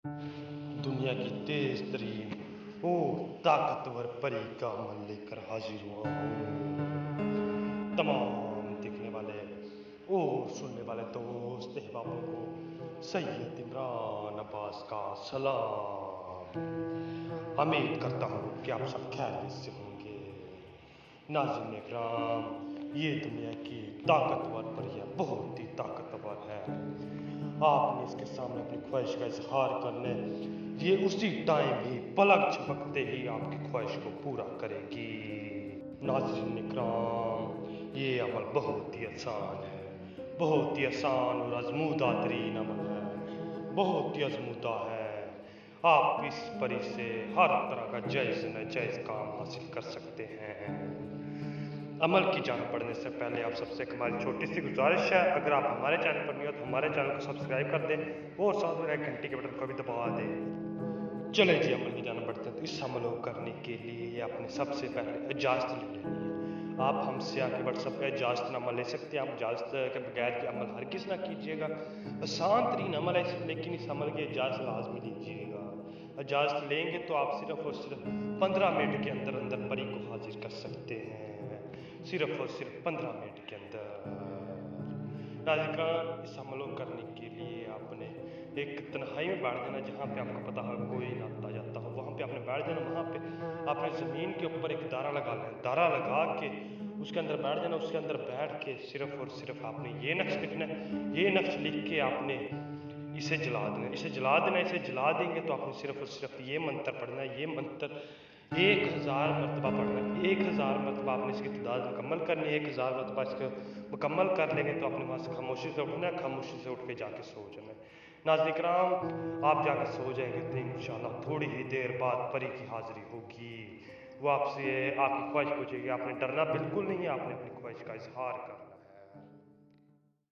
दुनिया की तेज तरीन और ताकतवर परी का अमल लेकर हाजिर हुआ हूँ। तमाम देखने वाले और सुनने वाले दोस्त अहबाबों को सैयद इमरान अब्बास का सलाम। उम्मीद करता हूँ कि आप सब खैरियत से होंगे। नाज़रीन इकराम, ये दुनिया की ताकतवर परी है, बहुत ही ताकतवर है। आपने इसके सामने अपनी ख्वाहिश का इजहार करना है, ये उसी टाइम ही पलक झपकते ही आपकी ख्वाहिश को पूरा करेगी। नाज़रीन इकराम, ये अमल बहुत ही आसान है, बहुत ही आसान और आजमूदा तरीन अमल है, बहुत ही आजमूदा है। आप इस परी से हर तरह का जायज़ नाजायज़ काम हासिल कर सकते हैं। अमल की जान पढ़ने से पहले आप सबसे एक हमारी छोटी सी गुजारिश है, अगर आप हमारे चैनल पर नहीं हो तो हमारे चैनल को सब्सक्राइब कर दें और साथ में घंटी के बटन को भी दबा दें। चले जी अमल की जान बढ़ते हैं। तो इस अमल को करने के लिए आपने सबसे पहले इजाज़त ले लेनी है। आप हमसे आके व्हाट्सएप पर इजाज़तनामा ले सकते हैं। आप इजाज़त के बगैर के अमल हरगिज़ ना कीजिएगा। आसान तरीन अमल है, लेकिन इस अमल की इजाज़त लाजमी लीजिएगा। इजाज़त लेंगे तो आप सिर्फ और सिर्फ 15 मिनट के अंदर अंदर परी को हाजिर कर सकते हैं, सिर्फ और सिर्फ 15 मिनट के अंदर। नाज़रीन, इस अमल को करने के लिए आपने एक तन्हाई में बैठ जाना, जहाँ पे आपको पता हो कोई ना आता जाता हो, वहाँ पे आपने बैठ जाना। वहाँ पे आपने ज़मीन के ऊपर एक दारा लगा लेना, दारा लगा के उसके अंदर बैठ जाना। उसके अंदर बैठ के सिर्फ और सिर्फ आपने ये नक्श लिखना है। ये नक्श लिख के आपने इसे जला देना, इसे जला देना। इसे जला देंगे तो आपने सिर्फ और सिर्फ ये मंत्र पढ़ना है। ये मंत्र 1000 मरतबा पढ़ना है। 1000 मरतबा आपने इसकी तादाद मुकम्मल करनी है। 1000 मरतबा इसको मुकम्मल कर लेंगे तो आपने वहाँ से खामोशी से उठना है, खामोशी से उठ के जाके सो जाना है। नाज़रीन किराम, आप जाकर सो जाएंगे तो इंशाल्लाह थोड़ी ही देर बाद परी की हाजिरी होगी। वो आपसे आपकी ख्वाहिश पूछेगी। आपने डरना बिल्कुल नहीं है, आपने अपनी ख्वाहिश का इजहार करना।